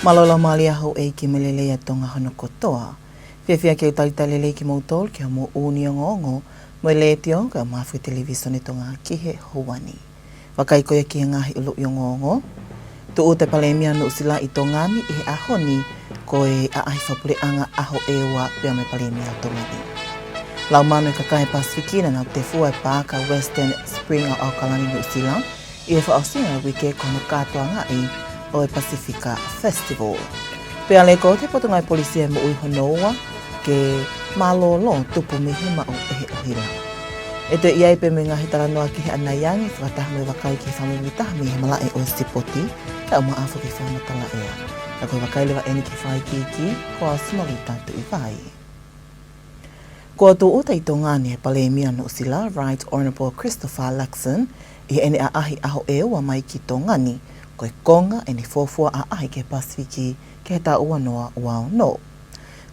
Malola malia ho e ki melelea tonga hana kotoa. Whiawhia ke utalitalele ki mautol ki mo uni o ngongo, mo le tionga mawhi televisione tonga ki he houani. Wakai koia ki ngahi ulu i ngongo, tu o te palemia no sila i tongani i he ahoni ko e a ahi whapure anga aho ewa pia me palemia o tongani. Lau manu e kakai Pacifica na te fua e pāka Western Spring o Aukalani no sila, i e whaosinga wike kono katoa ngai o e Pacifica Festival. Pea leko te potungai polisia mo ui honoua ke malolo tupu mihima o ehe ohila. E te iai pe me ngahi taranoa ki he anaiangi whakataha me wakai ki whamimitaha me he malae o sipoti ka uma afu ki whamatala ea. Na koe wakai lewa eni ki whai ki ko a smoli tātu i vai. Ko tō o tei tongani he palemia no sila Right Honourable Christopher Luxon i ene a ahi aho e ua mai ki tongani ko e konga e ni fōfua a ahi ke Pacifica ke he tā ua noa wao no.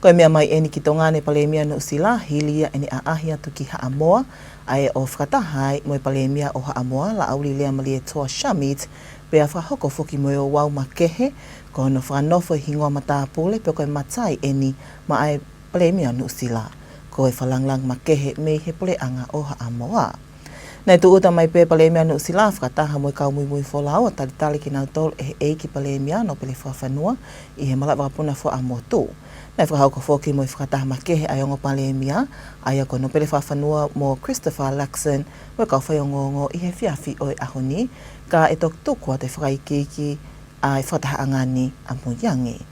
Ko e mea mai eni ki tongani palemia no sila hilia e ni a ahi atu ki Haamoa ai o whakatahai mo e palemia o Haamoa la auli lea mali e toa Shamit pe a whahoko foki mo e o wau makehe ko hono whanofo e hingoa matapule pe ko e matai eni ma ai palemia no sila. Ko e whalanglang makehe me he pole anga o Haamoa. Nei tu uta mai pe palemia no sila whakataha mo e kau mui wholao a talitali ki nau tol e he ki palemia no pele whawhanua i he malak wakapuna fo a motu. Nei whakahauka whoki mo i whakataha makehe ai ongo palemia ai ako no pele whawhanua mo Christopher Luxon mo e kau whaiongongo i he whiawhi o e ahoni ka e tok tukua te whakaikiki ai whakataha angani a muiangi.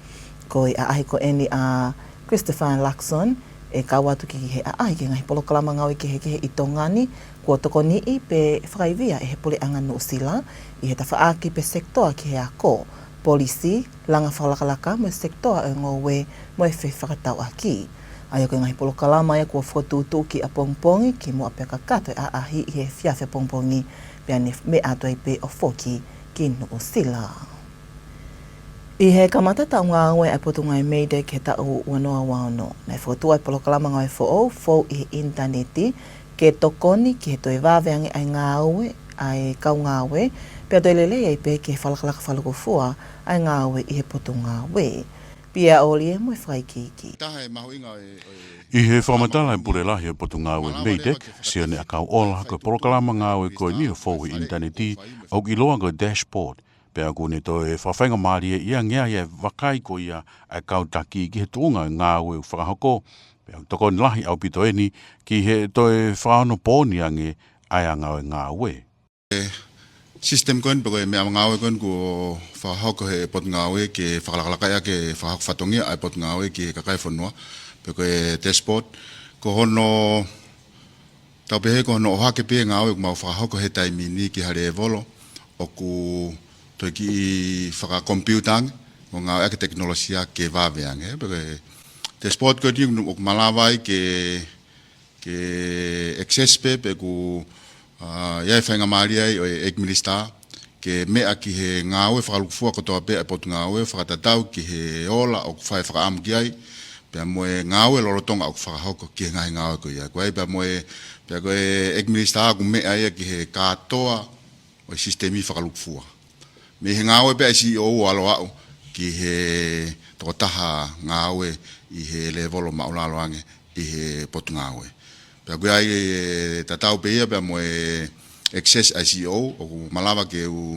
Ko i a ahi ko eni a Christopher Luxon e kawatu ki he aai ki ngahi polo kalama ngau ki he i tongani kua toko ni i pe whakaivia e he pole anga no sila i he tawhaaki pe sektoa ki he ako polisi langa whalakalaka mo sektoa e ngowe mo e whi whakatau aki. Ai ko ngahi polo kalama e kua whakatutu ki a pongpongi ki mo a pia kakato e aahi i he whiawhi pongpongi pia ne me ato e pe o whoki ki no sila. I he kamatata ngā aue ai potungai meide ke tau wanoa wano. Nei whakatua ai polo kalama ngai fo i he interneti ke tokoni ki he toi waweangi ai ngā aue ai kau ngā aue pia toi lele ai pe ke whalakalaka whalakofua ai ngā aue i he potunga aue. Pia oli e mo e whaikiki. I he whamatala e pure lahi e potunga aue meide sia ne akau ola ko polo kalama ngā aue koe ni fo i interneti au ki loa ko dashboard. Pea kune to e whawhainga maari e ia ngea ia wakai ko ia ai kautaki ki he tuunga ngā ue whakahoko. Pea toko ni lahi au pito eni ki he to e whaano pōni ange ai anga o ngā ue. System koen peko e mea ngā ue koen ko whahoko he pot ngā ue ke whakalakalaka ke whahoko whatongia ai pot ngā ue ki he kakai whanua. Peko e dashboard ko hono tau pehe ko hono ohake pe ngā ue kumau whahoko he taimi ni ki hare e volo o ku toi ki whakakomputang o ngā ake teknolosia ke waweang. Te sport ko tiu o malawai ke access pe ku iai whainga maari ai o e minister ke mea ki he ngā ue whakalukufua kotoa pe ai potu ngā ue whakatatau ki he ola o whai whakaamu ki ai pia moe ngā ue lorotonga o whakahoko ki he ngahi ngā ue ko ia. Koe pia moe pia koe minister ku mea ia ki he kātoa o sistemi whakalukufua. Me he ngā ue pe si o alo au ki he tokotaha ngā ue i he levolo maulalo ange i he potu ngā ue. Pea koe ai tatau pe ia pea mo e access ICO o malawa ke u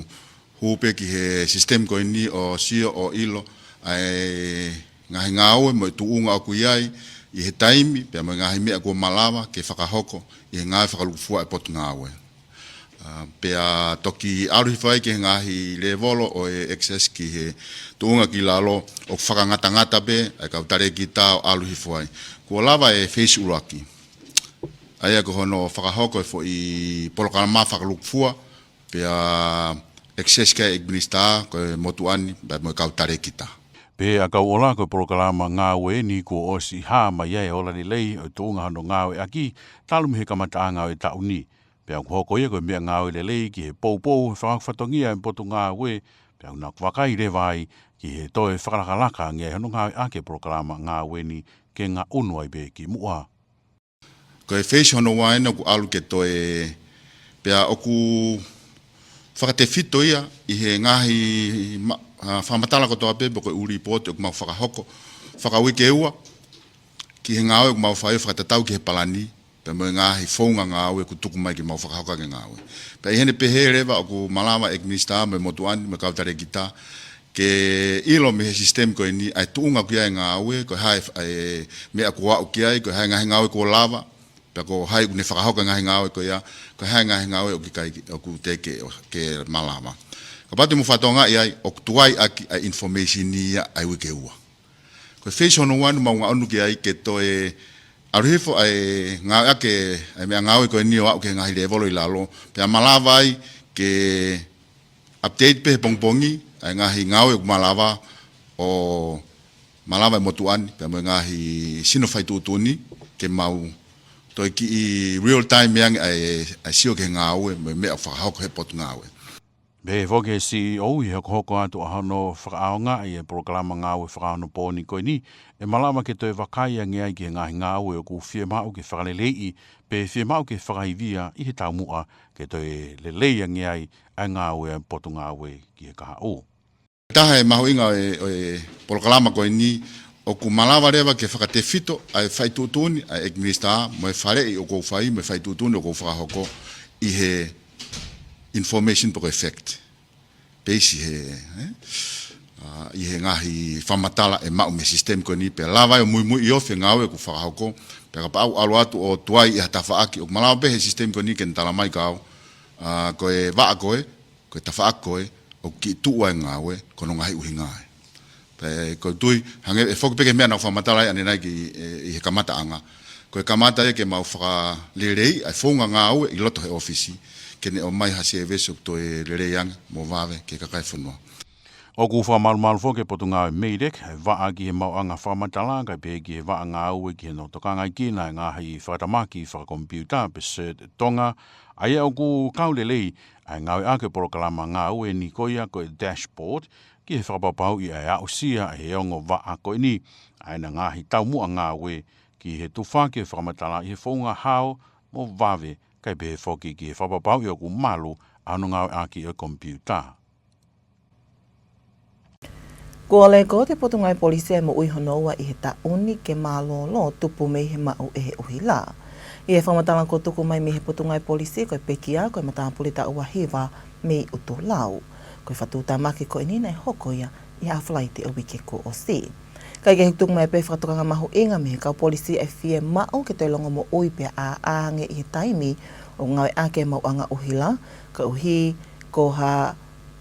hupe ki he system koe ni o sio o ilo ai ngahi ngā ue mo e tuunga o kui ai i he taimi pea mo ngahi mea kua malawa ke whakahoko i he ngā whakalukufua e potu ngā ue. Pea toki aruhi whai ke ngahi levolo o e access ki he tuunga ki lalo o whakangata pe ai kautare ki tau aruhi whai. Kua lava e face uraki. Aia ko hono whakahoko e fo i polokalama whakalukufua pea access ka administra ko e motuani bai mo kautare ki ta. Pe a kau ola ko polokalama ngā ue ni ko osi hā mai ai ola ni lei o tuunga hano ngā ue aki talumi he kamata ngā ue tau ni. Pea hoko ia koe mea ngā ue lelei ki he pou whakawhatongia e potu ngā ue pea una wakai re vai ki he toe whakalakalaka ngia hano ngā ue ake proklama ngā ue ni ke ngā unu ai be ki mua. Ko e face hono waina ku alu ke toe pea oku whakate fito ia I he ngahi whamatala kotoa pepe ko uri pote o kumau whakahoko, whakawike eua, ki he ngāwe kumau whae whakatatau ki he palani, pe mo ngahi whaunga ngāwe ku tuku mai ki mau whakahoka ke ngāwe. Pe hene pehe rewa o ku malama ekminista me motuani me kautare kita, ke ilo me he sistem ko ini ai tuunga ki ai ngāwe, ko hai mea kua o ki ai, ko hai ngahi ngāwe ko lava, pe ko hai une whakahoka ngahi ngāwe ko ia, ko hai ngahi ngāwe o ki kai o ku te ke malama. Ka pati mu whatonga I ai, o tuai aki ai information ni ia ai wike ua. Ko face ono wanu maunga onu ki ai ke toe, aruhifo ai ngā ake, ai mea ngāwe ko ini o au ke ngahi revolo I lalo, pe a malava ai ke update pe pongpongi, ai ngahi ngāwe ku malava o malava I motuani, pe a mo ngahi sinofai tutuni, ke mau toi ki I real time yang ai sio ke ngāwe, me mea whakahoko he potu ngāwe. Be voke CEO I hoko atu ahano whakaaonga I programa ngāwe whakaano pōni koe ni, malama ke toi wakai ngia I ke ngahi ngāwe o ku whia mau ke whakalelei pe whia mau ke whakaivia I he taumua ke toi lelei ngia I ngāwe potu ngāwe ki he kaha o. Taha mahu inga o programa koe ni, o ku malawa rewa ke whakate fito ai whaitutuni ai ekminista mo wharei o kou whai mo whaitutuni o kou whakahoko I he information po effect. Peisi he I he ngahi whamatala mau me sistem ko ni pe lawa o Moimoi I ofe ngawe ku whakahoko pe ka pau alu atu o tuai I hatafaaki o malawa pe he sistem ko ni ken talamai kau ko e waa koe ko e tafaaki koe o ki tuua ngawe kono ngahi uhi ngae. Pe ko tui hange e foku peke mea na whamatala ane nai ki I he kamata anga. Ko e kamata e ke mau whaka lerei ai whaunga ngawe I loto he ofisi. Kene o mai hasi e veso to e rereang mo vawe ke kakai whanua. O ku whamalumalu fo ke potu ngāwe meidek, waa ki he mau anga whamatala, kai pe ki he waa ngāwe ki he no tokanga I kina ngahi whatamaki whakakompiuta pe cert Tonga, ai au ku kaulelei, ai ngāwe ake porokalama ngāwe ni koia koe dashboard, ki he whakapapau I ai au sia he ongo waa koe ni, ai na ngahi taumua ngāwe, ki he tuwha ke whakamatala I he whaunga hao mo vawe, kai pe foki ki he whapapau I o ku malu anu ngāwe aki o kompiuta. Ko le ko te potungai polisi e mo ui honoa I he tauni ke malolo tupu mei he mau e he uhila. I he whamatala ko tuku mai me he potungai polisi koe pekia koe matapuli ta ua hiwa mei utu lau. Koe whatuta maki koe nina e hokoia I a flaiti o wike ko o si. Kai ke hiktuk mai pe whakatokanga mahu inga me he kau polisi e fie mau ke toi longo mo ui pe a aange I he taimi o ngawe ake mau anga uhila, ka uhi ko ha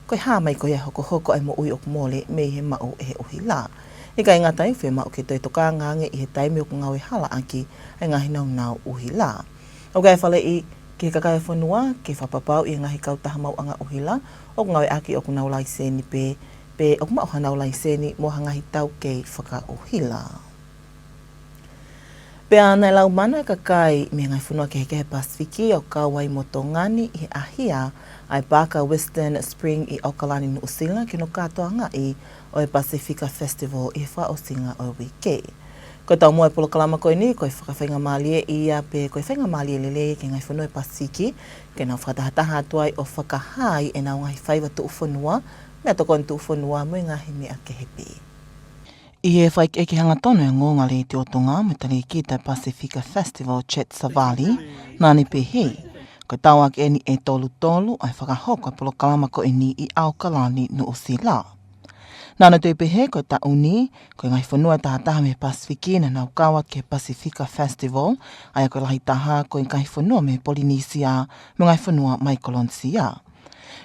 koe hā mai koe hoko ai mo ui o kumole me he mau e he uhila. I kai ngatai whi mau ke toi toka ngange I he taimi o ku ngawe hala aki ai ngahi nau uhila. O kai whale I ke kakai whanua ke whapapau I ngahi kautaha mau anga uhila o ku ngawe aki o ku nau laiseni pe o ku mau hanau laiseni mo hangahi tau kei whaka uhila. Pea nei lau mana kakai me ngai whanua ke he Pacifica o kawai mo Tongani I ahia ai Baka Western Spring I Okalani no Usila ke no katoa ngai o e Pacifica Festival I wha o singa o wike. Ko tau mua e polo kalama koe ni, koe whakawhainga malie ia pe koe whainga malie lele ke ngai whanua e Pacifica ke nau whakatahataha atuai o whakahai e nau ngai whaiwa tu whanua mea toko tu whanua mo ngahi mea kehepe. I he whaik eke hanga tono e ngonga le te otonga me tali ki te Pacifica Festival Chet Savali, nani pe hei. Ko tau ake eni e tolu ai whakahoko e polo kalama ko eni I Aukalani no Usila. Nana tui pehe ko ta uni, ko ngai whanua tahataha me Pacifica na nau kawa ke Pacifica Festival, ai ko lahi taha ko ngai whanua me Polynesia, me ngai whanua mai Kolonsia.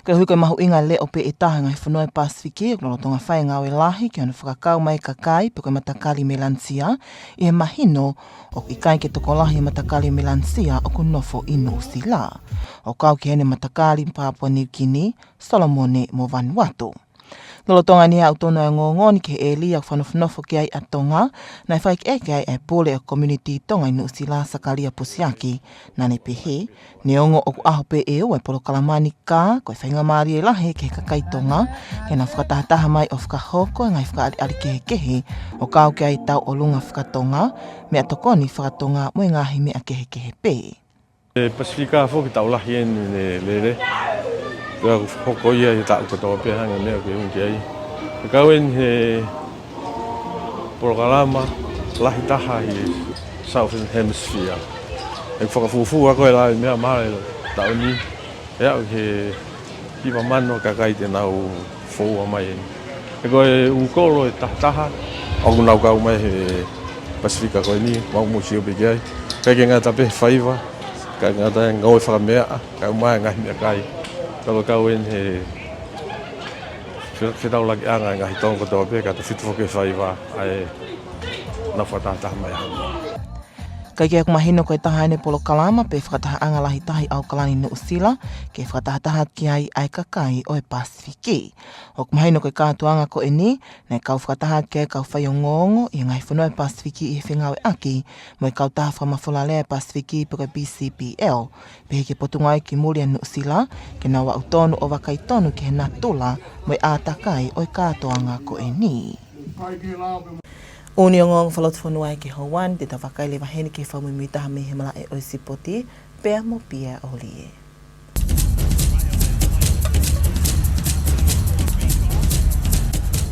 Ka hui koe mahu inga le o pe e taha ngai whanua e Pacifica, o tonga whai ngawe lahi, ki anu whakakau mai kakai, pe koe matakali me Lansia, I he mahino, o I kai ke toko lahi matakali me Lansia, o ku nofo I no Usila. O kau ki hene matakali Papua New Guinea, Solomone mo Vanuatu. Lolotonga ni au tono e ngongoni ke e lia whanofnofo ki ai a Tonga, nai whaik eke ai e pole o community Tonga I no Usila Sakalia Pusiaki, nane pehe, ne ongo o ku aho pe e o e polo kalamani ka, koe whainga maari e lahe ke kakai Tonga, ke na whakatahataha mai o whakahoko, ngai whakaari kehe kehe, o kau ki ai tau o lunga whakatonga, mea tokoni whakatonga mo ngahi mea kehe kehe pe. Pacifica fo ki tau lahi e lere. hoko ia i tāu katoa pia hanga mea ki unki ai. Kawin he programa lahi taha i Southern Hemisphere. E whakafufu a koe lai mea mare tau ni. E au he hiwa mano kakai te nau fōua mai. E koe ukolo e tahtaha. Oku nau kau mai he Pacifica koe ni, mau musio piki ai. Kai ke ngata pe whaiva, kai ngata ngau e whakamea, kau mai ngahi mea kai. Kau en he whitau laki anga ngahi tonga toa pe, kata whitu whoke whaiva, ai na whatataha mai hama. Kai ke mahino koe taha ene polo kalama pe whakataha anga lahi tahi au kalani Nu'usila ke whakataha ki ai ai kakai o e Pasifiki. O mahino koe kātuanga ko e ni, nei kau whakataha ki ai kau whai o ngongo i ngai whanau e Pasifiki i whingawe aki mo i kau taha whamawhula lea Pasifiki pe koe BCPL. Pe he ke potungai ki muri a Nu'usila ke na wa utonu o wakai tonu ke he natula mo i ātakai o i kātuanga ko e ni. Uni o ngongo whalotu whanua e ki Hawaii, te tawakai le wahene ki whamui taha me he mala e o sipoti, pea mo pia o lie.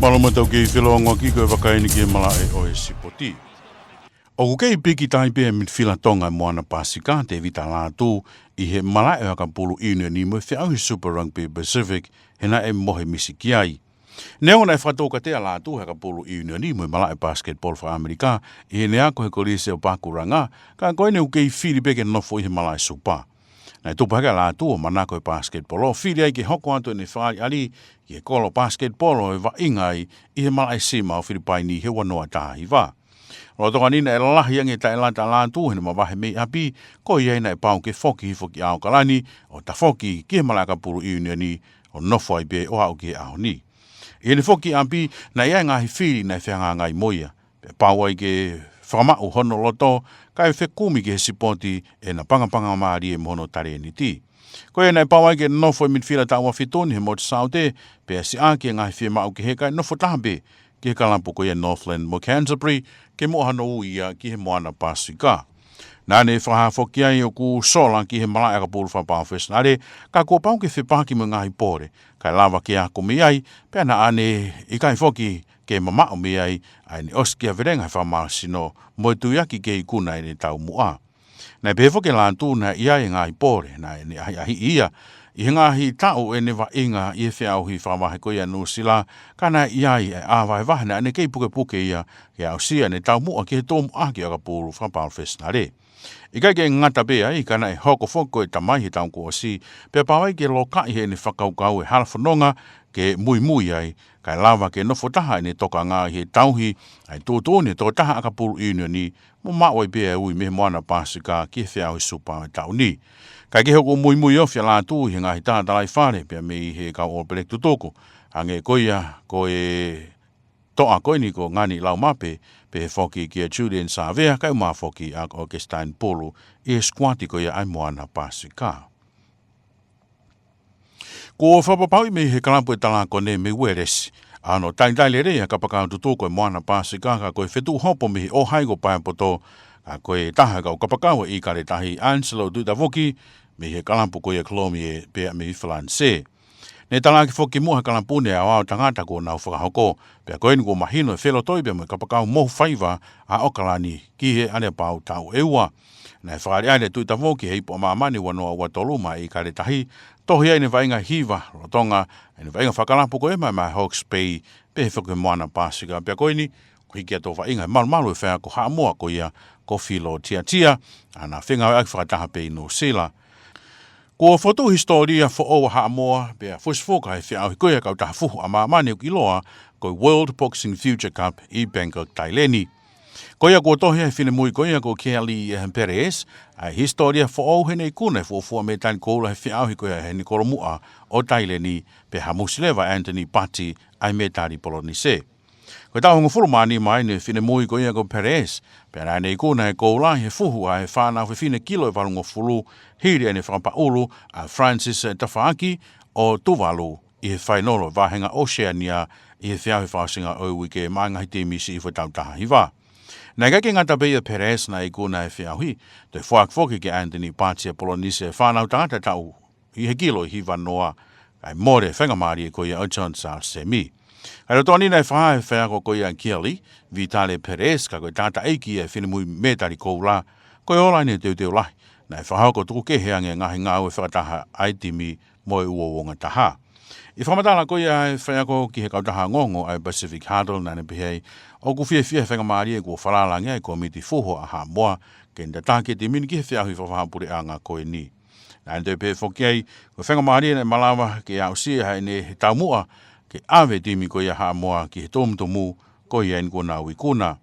Malama tau kei whiloangoa ki koe wakaini ki mala e o sipoti. O kei piki tai pia mit whila Tonga moana Pacifica te vita Latu i he mala e haka pulu inu ni mo whiau hi Super Rugby Pacific hena e mohe misi ki ai. Neo nei whatoka te Latu haka pulu inu ni mo mala e basketball for Amerika i he nea koe kolise o Pakuranga ka koe ne ukei whiri peke nofo i he mala e supa. Nei tupa haka Latu o manako e basketball o whiri ai ki hoko atu ni whaari ali i he kolo basketball o e wa ingai i he mala e sima o Filipaini he wanoa tahi wa. Rotoka nina e lahi ange ta e lata Latu hene mawahe mei api ko i eina e pau ke foki au kalani o ta foki ki he mala ka pulu inu ni o nofo ai be o au ki au ni. I ne foki ampi na ia ngahi whiri na whianga ngai moia. Pe pāwai ke whakamau hono loto, kai whekumi ke he sipoti e na pangapanga maari e mohono tare ni ti. Ko e nei pāwai ke nofo e mitwhira taua whitoni he moti saute, pe a si ake ngahi whimau ke he kai nofo tahambe ki he kalampu ko e Northland mo Canterbury ke mohano uia ki he moana Pacifica. Nane whaha whoki ai o ku sola ki he malai aka pūru whapau whesnare, ka kua pau ke whipaki mo ngahi pōre, kai lava ke ako mi ai, pia na ane i kai whoki ke mamao mi ai, ai ni oski a verenga whamau sino, mo tu yaki ke i kuna i ni tau mua. Nei pe whoki lantu na ia i ngahi pōre, na ni ahi ia, i ngahi tau e ne wa inga i e whiau hi whamahe ko ia Nu'usila, kana ia i e awai wahana ane kei puke ia, ke au sia ne tau mua ki he tōmu aki aka pūru whapau whesnare. I kai ke ngata bea i kana e hoko whoko e tamai he tau ko si, pe pawai ke loka i he ne whakaukau e harafononga ke mui ai, kai lava ke nofo taha e ne toka ngā he tauhi, ai tōtōne tō taha aka pulu inu ni, mo mawai bea ui me moana Pacifica ki he whiau he supa e tau ni. Kai ke hoko mui ofia Latu he ngahi taha talai whare, pia me i he kau All Black tutoko, ange koia ko e toa koe ni ko ngani lau mape, pe whoki ki a Julian Savea, kai maa whoki a o ke Stein Polo, e squati ko ia ai moana Pacifica. Ko whapapau me he kalampu e talako ne me ueresi, ano taintaile rea ka pakau tutoko e moana Pacifica, ka koe whetu hopo me o haigo paepoto, ka koe taha kau kapakau i kare tahi Angelo Dutavoki, me he kalampu ko ia Kolomie pe me i Falanse. Ne talaki whoki mua kalampune a wao tangata ko nau whakahoko, pia koe ni ko mahino e whelo toibe mo kapakau mohu whaiva a okalani ki he ane pau tau eua. Nei whakari aile tuita voki heipo maamani wanoa watoluma i kare tahi, tohi aine vainga hiva rotonga, aine vainga whakalampu ko e mai Hawke's Bay, pe he whoki moana Pacifica, pia koe ni, ko hiki ato vainga malu e whea ko haamua ko ia, ko filo tia, ana whenga aki whakataha pe Nu'usila. Ko foto historia fo o Haamoa pe fosfoka e whiau koe kau taha fuhu a maamane o iloa ko World Boxing Future Cup i Bangkok, Taileni. Koia ko tohia e whine mui koia ko Kelly Perez, a historia fo o hene i kuna e fua me tani koula he whiau koia he ni koromua o Taileni pe hamusileva Anthony Patti ai me tari polonise. Ko tau hongo furumani mai ne whine mui koia ko Perez, pe rane i kuna e koula he fuhu a he whanau he whine kilo e warungo fulu, hiri ane whakapaulu a Francis Tafaaki o Tuvalu i he whainolo vahenga Oceania i he whiau he whaasinga o wike maangahi te misi i whatautaha hiwa. Nai kake ngata beia Perez na i kuna e whiau hi, te whaak whoki ke Anthony Patti Polonise whanau tangata tau i he kilo i hiwa noa Ai more whenga maari ko ia John Charles Semi. Ai lo toni nei whae whea ko ia Kiali, Vitale Perez, ka koe tata eiki e whenimui metari koula, koe ola ni teu lahi. Nei whahau ko tuku keheange ngahi ngau e whakataha aitimi moe ua wonga taha. I whamatala ko ia whea ko ki he kautaha ngongo ai Pacific Huddle nane pihei, o ku fia whenga maari e kua whalalangi ai komiti fuho a ha moa, ke nda tāke te mini ki he whea hui whawahapure a ngā koe ni. Nā te pe whokiai, ko whenga maari e malawa ke au sia hai ne he taumua, ke awe timi ko ia ha moa ki he tomutomu ko ia in kuna wikuna.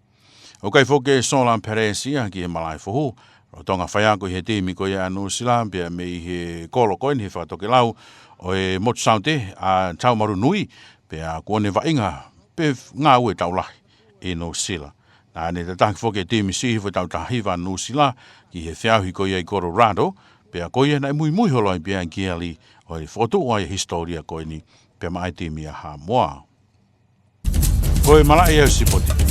O kai whoke Solan Peresia ki he malai fuhu, o tonga whaia ko he timi ko ia anu sila, pia me i he kolo koin he whatoke lau, o e motu saute a taumaru nui, pia kuone wainga, pe ngā ue taulahi e no sila. Nā ne te taki whoke timi sihi wa tau tahiwa no sila, ki he whiahui ko ia i Colorado, pia ko ia na mui holoi pia i Kiali, o e whotu o e historia ko ni, pia mai timi a ha moa. Ko e malai e sipoti.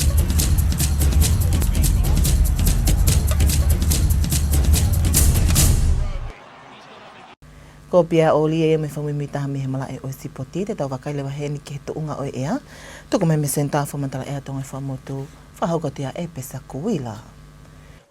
Ko pia oli e me whamui mitaha me he mala e o sipoti, te tau wakai lewa heni ki he tuunga o ea. Toko me me senta whamantala ea tonga whamotu, whahauka tia e pesa kuila.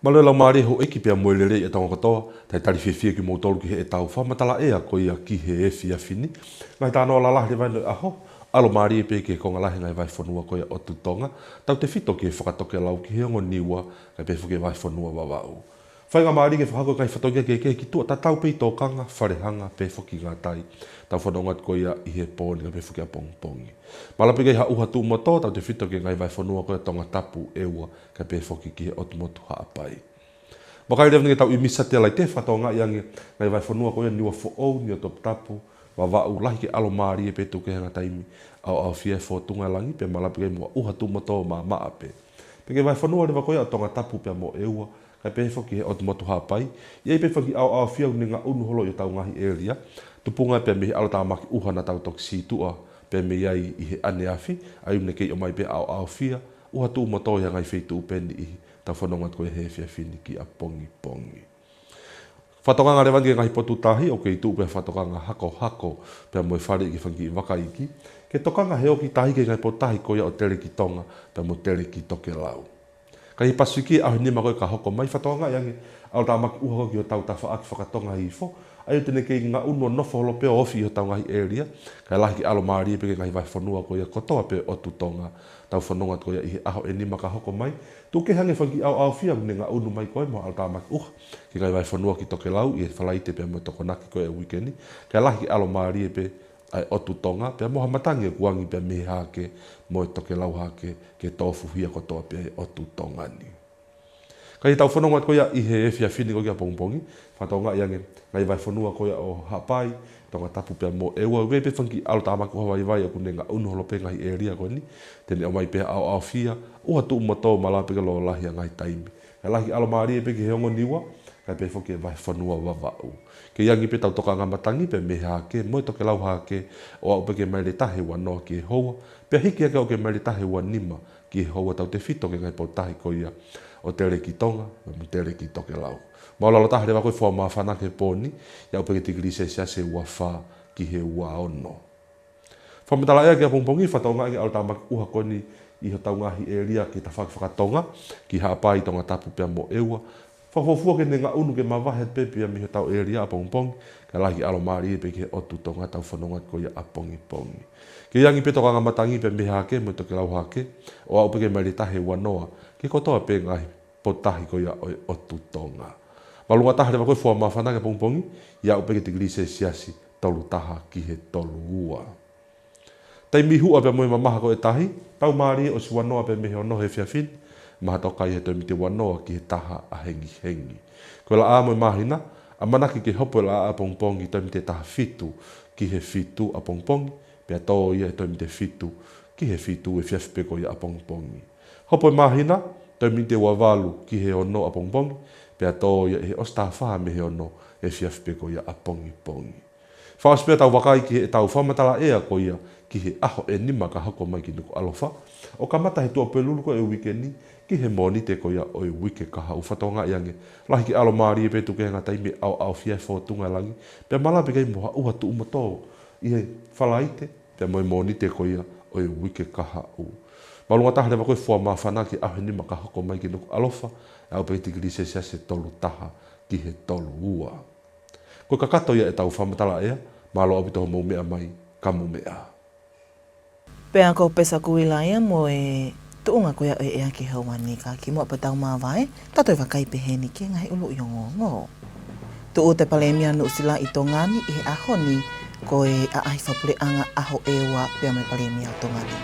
Malo lau maare ho eki pia moelele e tonga katoa, tai tari whiwhia ki mōtoru ki he e tau whamatala ea ko ia ki he e whia whini. Ngai tānoa la lahi vai no aho, alo maare e pe ke konga lahi ngai vai whanua ko ia o tutonga, tau te whito ki he whakatoke lau ki he ongo niwa, ngai pe whuke vai whanua wawau. Whainga maari ke whahako kai whatokia ke ki tua, ta tau pei tō kanga, wharehanga, pe whoki ngā tai. Tau whanongat ko ia i he pōni, ka pe whoki a pongpongi. Malapi kei ha uha tū moto, tau te whito ke ngai vai whanua ko ia Tongatapu eua, ka pe whoki ki he otumotu haapai. Makai rewa nge tau i misa te lai te whatonga i ange, ngai vai whanua ko ia niwa whoou, ni o Tongatapu, wa wau lahi ke alo maari e pe tū ke hanga taimi, au fia whotunga langi, pe malapi kei mua uha tū moto ma maa pe. Pe kei vai whanua rewa ko ia Tongatapu pe mo eua, kai pe whoki he otumotu hapai. Iei pe whoki au whiau ni ngā unu holo i tau ngahi elia. Tupunga pe me ala tā maki uhana tau toksi tua pe me iai i he ane awhi. Ai une kei o mai pe au whia. Uha tu moto ia ngai wheitu upeni i tau whanongat koe he whia whini ki a pongi pongi. Whatokanga rewangi ngahi potu tahi o kei tu pe whatokanga hako pe moe whare ki whangi i wakaiki. Ke tokanga he oki tahi ke ngai potu tahi koia o tere ki tonga pe mo tere ki toke lau. Kai Pacifica ahu nima koe ka hoko mai whatonga iange au tā maki uha ki o tau tawha aki whakatonga hi fo. Ai tene kei ngā unua nofo holo peo ofi i o tau ngahi area. Kai lahi ki alo maari e peke ngahi vai whanua koe ia kotoa pe o tutonga. Tau whanonga koe ia i he aho e nima ka hoko mai. Tu ke hange whanki au whia mune ngā unu mai koe mo au tā maki uha. Ki ngai vai whanua ki toke lau i he whalaite pe mo toko naki koe e weekendi. Kai lahi ki alo maari e pe ai o tutonga, pia moha matangi e kuangi pia me hake, mo e toke lau hake, ke tofu hia kotoa pia e o tutonga ni. Kai tau whanonga koia i he e whia whini ko kia pongpongi, whatonga iange, ngai vai whanua koia o hapai, Tongatapu pia mo ewa, wei pe whanki alo tāmaku hawai vai a kune ngā unuholo pe ngahi e ria koe ni, tene o mai pia au whia, uha tu umato mala pika lo lahi a ngai taimi. Kai lahi alo maari e peke he ongo niwa, kai pe whoki e vai whanua wawau. Ke iangi pe tau toka ngā matangi pe me hake, mo e toke lau hake, o au peke mai le tahe wa noa ki e hoa, pe hiki ake o ke mai le tahe wa nima ki e hoa tau te whito ke ngai po tahi ko ia o tere ki tonga, mo tere ki toke lau. Maulalo tahe rewa koe wha maa whanake pōni, ia au peke tigri se se ua wha ki he ua ono. Whamatala ea ki a pongpongi, whatonga ake au tāmaki uha koe ni i ho tau ngahi e ria ki ta whakatonga, ki hapai Tongatapu pia mo eua, whakofua ke ne ngā unu ke mawahe pepe a miho tau e ria a pongpongi, ka lahi alo maari e peke o tutonga tau whanongat ko ia a pongi pongi. Ke iangi pe toka ngā matangi pe me hake, mo toke lau hake, o au peke mai le tahe wanoa, ke kotoa pe ngahi potahi ko ia o tutonga. Malunga taha rewa koe fua mawhananga pongpongi, ia au peke tigri se siasi tolu taha ki he tolu ua. Tai mihu a pe moe mamaha ko e tahi, tau maari o si wanoa pe mehe ono he whiawhini, maha tokai he toi mite wanoa ki he taha a hengi hengi. Koe la a moe mahina, a manaki ke hopo la a pongpongi toi mite taha fitu ki he fitu a pongpongi, pia tō ia toi mite fitu ki he fitu e whiawhipeko ia a pongpongi. Hopo mahina, toi mite wawalu ki he ono a pongpongi, pia tō ia he ostawha me he ono e whiawhipeko ia a pongi pongi. Whaaspea tau wakai ki he tau whamatala ea ko ia ki he aho e nima ka hako mai ki Nuku'alofa, o ka mata he tua pelulu ko e wikeni, ki he monite ko ia o e wike kaha u whatonga iange. Lahi ki alo maari e petu ke hanga taimi au whia whotunga langi, pia malapi kei moha uha tu umato, I he whalaite, pia Moimoi te koia o e wike kaha o. Malunga taha lewa koe fua mawhana ki ahe ni maka hoko mai ki Nuku'alofa, au pei tikiri se tolu taha ki he tolu ua. Ko ka kato ia e tau whamatala ea, malo api toho mau mea mai, kamu mea. Pea ko pesa kuilaia mo e tuunga koia o ea ki hauani ka ki mua patau mawai, tato i wakai peheni ki ngai ulu i ongo. Tu o te palemia no sila i tongani i he ahoni ko e a ai whapure anga aho ewa pea mai palemia o tongani.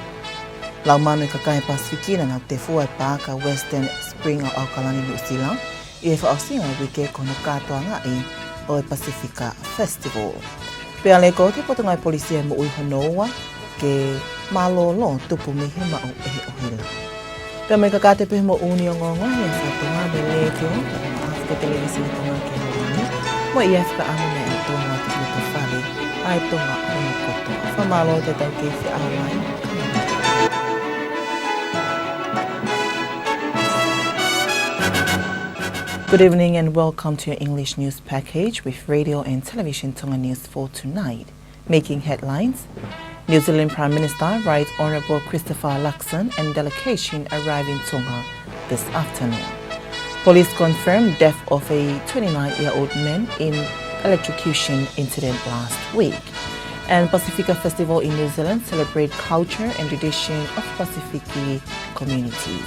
Lau manu i kakai Pacifica na te fua e pāka Western Spring o Aukalani no sila i e whaasinga wike kono katoa ngai o e Pacifica Festival. Pea leko te potongai polisia mo ui honoa ke malolo tupu mihi ma o ehe o hila. Pea mai kakate pehe mo uni o ngongo he whatonga me leke o ma Afrika televisi tonga ke hawani mo i Afrika amune e tonga te lupa whare ai tonga o koto. Whamalo te tau ke whi awai. Good evening and welcome to your English news package with radio and television Tonga News for tonight. Making headlines, New Zealand Prime Minister Right Honourable Christopher Luxon and delegation arrive in Tonga this afternoon. Police confirmed death of a 29-year-old man in electrocution incident last week. And Pacifica Festival in New Zealand celebrate culture and tradition of Pacific communities.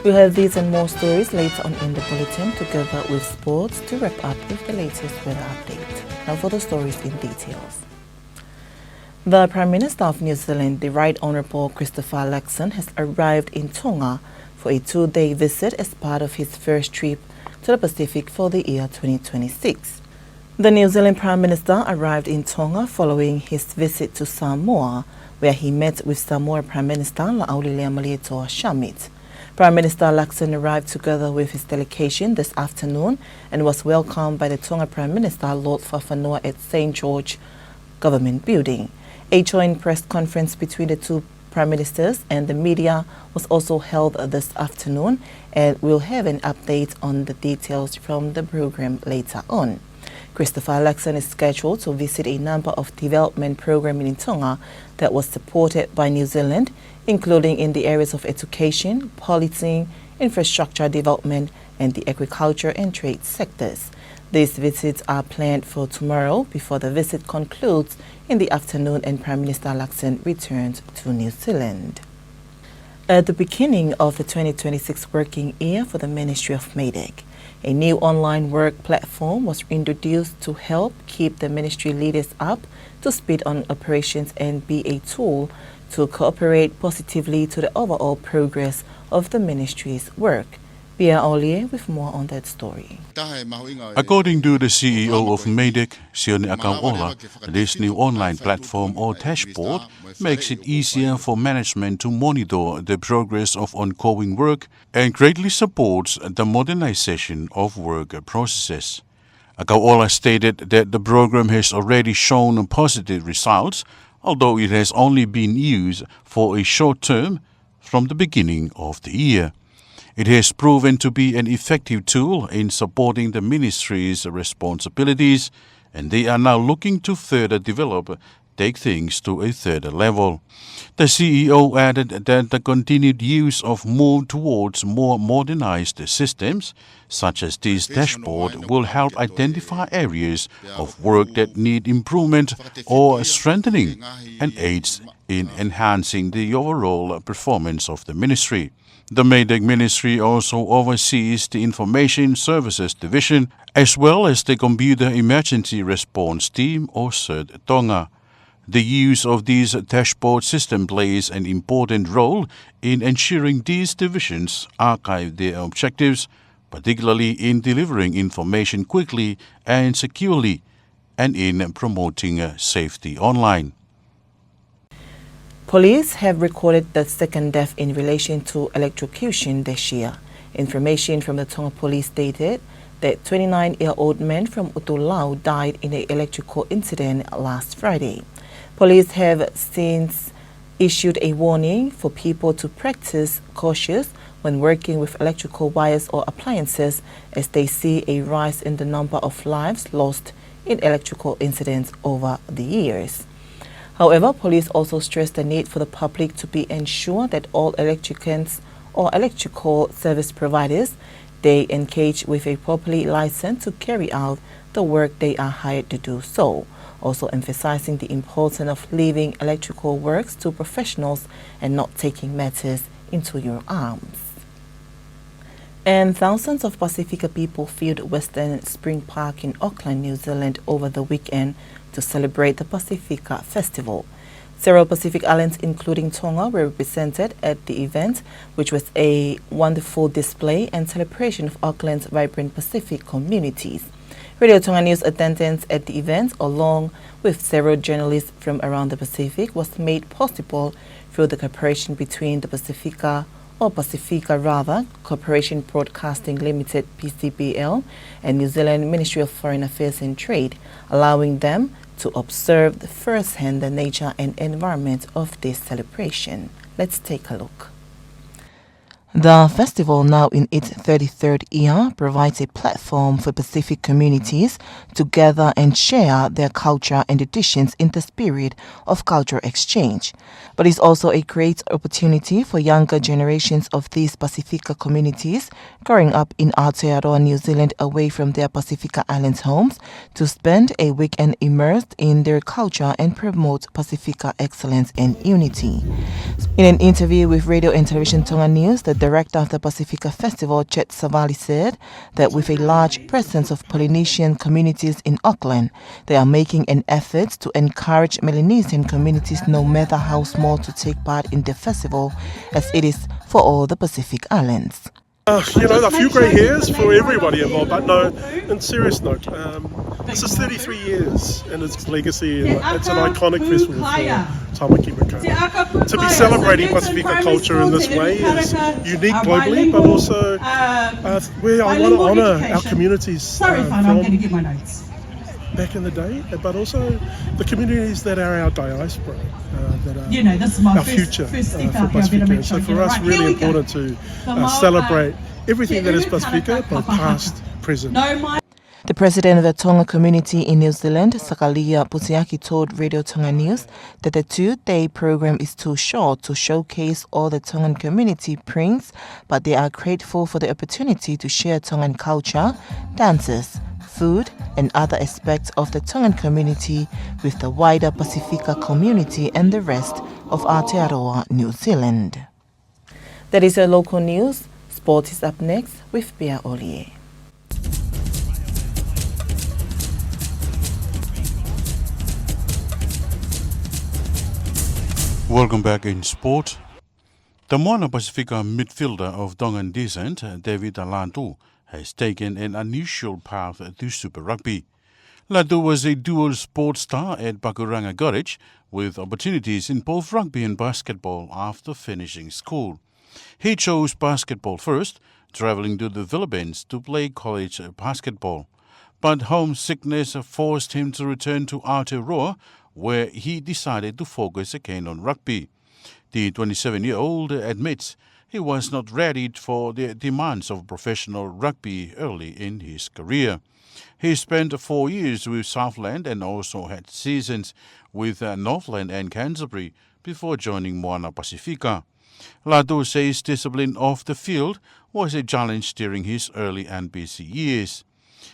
We'll have these and more stories later on in the bulletin together with sports to wrap up with the latest weather update. Now for the stories in details. The Prime Minister of New Zealand, the Right Honourable Christopher Luxon, has arrived in Tonga for a 2-day visit as part of his first trip to the Pacific for the year 2026. The New Zealand Prime Minister arrived in Tonga following his visit to Samoa, where he met with Samoa Prime Minister La'aulilea Malietoa Shamit. Prime Minister Luxon arrived together with his delegation this afternoon and was welcomed by the Tonga Prime Minister Lord Fafanoa at St. George Government Building. A joint press conference between the two Prime Ministers and the media was also held this afternoon, and we'll have an update on the details from the program later on. Christopher Luxon is scheduled to visit a number of development programs in Tonga that was supported by New Zealand, including in the areas of education, policing, infrastructure development, and the agriculture and trade sectors. These visits are planned for tomorrow before the visit concludes in the afternoon and Prime Minister Luxon returns to New Zealand. At the beginning of the 2026 working year for the Ministry of MEDEC, a new online work platform was introduced to help keep the ministry leaders up to speed on operations and be a tool to cooperate positively to the overall progress of the ministry's work. Pia Olie with more on that story. According to the CEO of MEDEC, Sione Akauola, this new online platform or dashboard makes it easier for management to monitor the progress of ongoing work and greatly supports the modernization of work processes. Akauola stated that the program has already shown positive results, although it has only been used for a short term from the beginning of the year. It has proven to be an effective tool in supporting the ministry's responsibilities, and they are now looking to further take things to a further level. The CEO added that the continued use of move towards more modernized systems, such as this dashboard, will help identify areas of work that need improvement or strengthening and aids in enhancing the overall performance of the ministry. The MEDEC Ministry also oversees the Information Services Division as well as the Computer Emergency Response Team or CERT Tonga. The use of this dashboard system plays an important role in ensuring these divisions archive their objectives, particularly in delivering information quickly and securely, and in promoting safety online. Police have recorded the second death in relation to electrocution this year. Information from the Tonga Police stated that 29-year-old man from Utulau died in an electrical incident last Friday. Police have since issued a warning for people to practice cautious when working with electrical wires or appliances, as they see a rise in the number of lives lost in electrical incidents over the years. However, police also stressed the need for the public to be ensured that all electricians or electrical service providers they engage with a properly licensed to carry out the work they are hired to do so, also emphasizing the importance of leaving electrical works to professionals and not taking matters into your arms. And thousands of Pacifica people filled Western Spring Park in Auckland, New Zealand over the weekend to celebrate the Pacifica Festival. Several Pacific Islands, including Tonga, were represented at the event, which was a wonderful display and celebration of Auckland's vibrant Pacific communities. Radio Tonga News attendance at the event, along with several journalists from around the Pacific, was made possible through the cooperation between the Pacifica Corporation Broadcasting Limited (PCBL) and New Zealand Ministry of Foreign Affairs and Trade, allowing them to observe firsthand the nature and environment of this celebration. Let's take a look. The festival, now in its 33rd year, provides a platform for Pacific communities to gather and share their culture and traditions in the spirit of cultural exchange. But it's also a great opportunity for younger generations of these Pacifica communities growing up in Aotearoa, New Zealand, away from their Pacifica Islands homes, to spend a weekend immersed in their culture and promote Pacifica excellence and unity. In an interview with Radio and Television Tonga News, the director of the Pacifica Festival, Chet Savali, said that with a large presence of Polynesian communities in Auckland, they are making an effort to encourage Melanesian communities, no matter how small, to take part in the festival, as it is for all the Pacific Islands. A few grey hairs for everybody involved, but no, in serious note, this is 33 years in its legacy, and it's an iconic festival for Tamaki Maka. To be celebrating Pacifica culture in this way is unique globally, but also where I want to honour our communities from back in the day, but also the communities that are our diaspora, that are our future for Pacifica. So for us, really important to celebrate everything that is Pacifica, both past, present. The president of the Tonga community in New Zealand, Sakalia Putiaki, told Radio Tonga News that the 2-day program is too short to showcase all the Tongan community brings, but they are grateful for the opportunity to share Tongan culture, dances, food, and other aspects of the Tongan community with the wider Pacifica community and the rest of Aotearoa, New Zealand. That is your local news. Sport is up next with Pia Olie. Welcome back in sport. The Moana Pacifica midfielder of Tongan descent, David Latu, has taken an unusual path to Super Rugby. Latu was a dual sports star at Pakuranga College, with opportunities in both rugby and basketball after finishing school. He chose basketball first, traveling to the Philippines to play college basketball. But homesickness forced him to return to Aotearoa, where he decided to focus again on rugby. The 27-year-old admits he was not ready for the demands of professional rugby early in his career. He spent 4 years with Southland and also had seasons with Northland and Canterbury before joining Moana Pacifica. Latu says discipline off the field was a challenge during his early NPC years.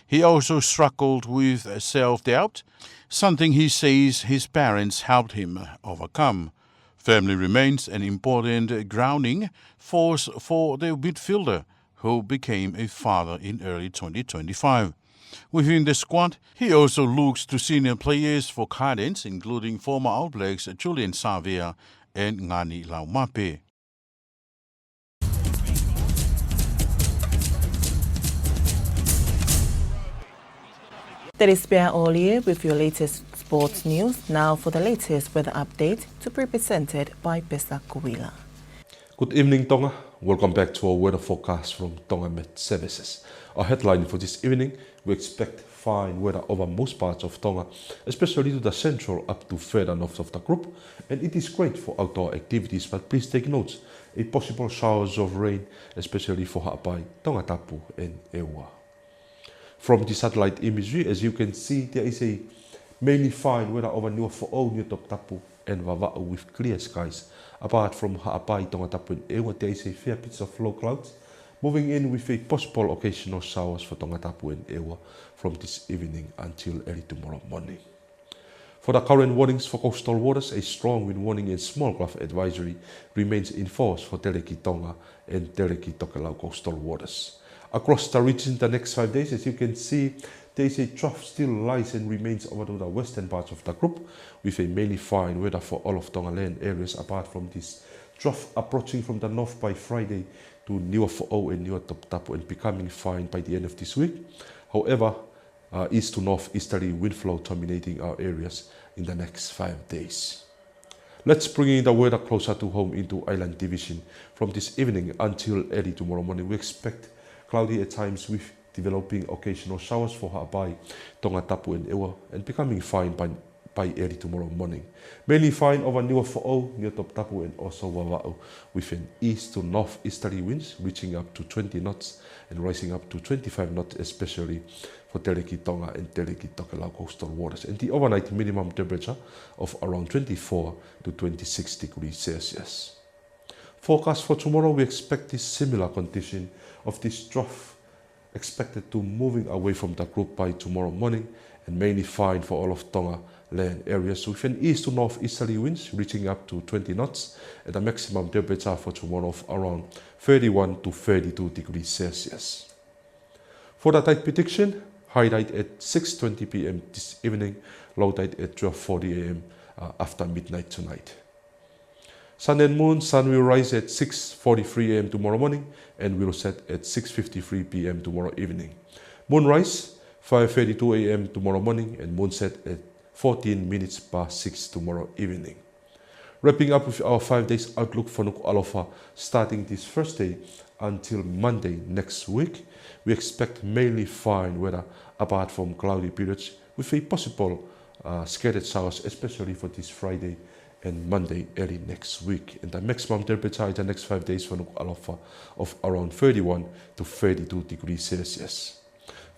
He also struggled with self-doubt, something he says his parents helped him overcome. Family remains an important grounding force for the midfielder, who became a father in early 2025. Within the squad, he also looks to senior players for guidance, including former All Blacks Julian Savea and Ngani Laumape. That is Pia Olie with your latest sports news. Now for the latest weather update, to be presented by Pesa Kuila. Good evening, Tonga. Welcome back to our weather forecast from Tonga Met Services. Our headline for this evening, we expect fine weather over most parts of Tonga, especially to the central up to further north of the group, and it is great for outdoor activities, but please take note, a possible showers of rain, especially for Ha'apai, Tongatapu and Eua. From the satellite imagery, as you can see, there is a mainly fine weather over Nuku'alofa near Tongatapu and Vava'u with clear skies. Apart from Ha'apai, Tongatapu and Ewa, there is a fair bit of low clouds, moving in with a possible occasional showers for Tongatapu and Ewa from this evening until early tomorrow morning. For the current warnings for coastal waters, a strong wind warning and small craft advisory remains in force for Tonga and Tokelau coastal waters. Across the region the next 5 days, as you can see, there is a trough still lies and remains over the western parts of the group, with a mainly fine weather for all of Tonga land areas, apart from this trough approaching from the north by Friday to Nuku'alofa and Tongatapu and becoming fine by the end of this week. However, east to north easterly wind flow dominating our areas in the next 5 days. Let's bring in the weather closer to home into Island Division. From this evening until early tomorrow morning, we expect cloudy at times with developing occasional showers for Ha'apai, Tongatapu and Ewa, and becoming fine by early tomorrow morning. Mainly fine over Nuku'alofa, near Tongatapu and also Vava'u, with an east to north easterly winds reaching up to 20 knots and rising up to 25 knots, especially for Tonga and Tokelau coastal waters, and the overnight minimum temperature of around 24 to 26 degrees Celsius. Forecast for tomorrow, we expect this similar condition of this trough expected to moving away from the group by tomorrow morning, and mainly fine for all of Tonga land areas with an east to north easterly winds reaching up to 20 knots and a maximum temperature for tomorrow of around 31 to 32 degrees Celsius. For the tide prediction, high tide at 6:20 p.m. this evening, low tide at 12:40 a.m. After midnight tonight. Sun and moon, sun will rise at 6:43 a.m. tomorrow morning and will set at 6:53 p.m. tomorrow evening. Moonrise, 5:32 a.m. tomorrow morning and moon set at 14 minutes past 6 tomorrow evening. Wrapping up with our 5 days outlook for Nuku'alofa starting this Thursday until Monday next week, we expect mainly fine weather apart from cloudy periods with a possible scattered showers, especially for this Friday and Monday early next week. And the maximum temperature in the next 5 days for Nuku'alofa of around 31 to 32 degrees Celsius.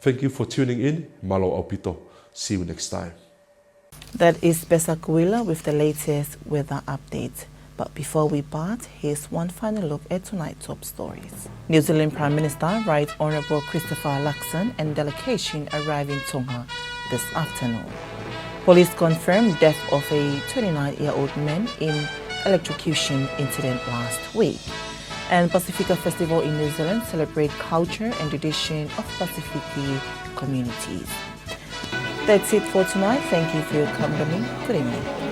Thank you for tuning in. Malo Aupito. See you next time. That is Besakuila with the latest weather update. But before we part, here's one final look at tonight's top stories. New Zealand Prime Minister Right Honourable Christopher Luxon and delegation arrive in Tonga this afternoon. Police confirmed death of a 29-year-old man in electrocution incident last week. And Pacifica Festival in New Zealand celebrate culture and tradition of Pacifica communities. That's it for tonight. Thank you for your company. Good evening.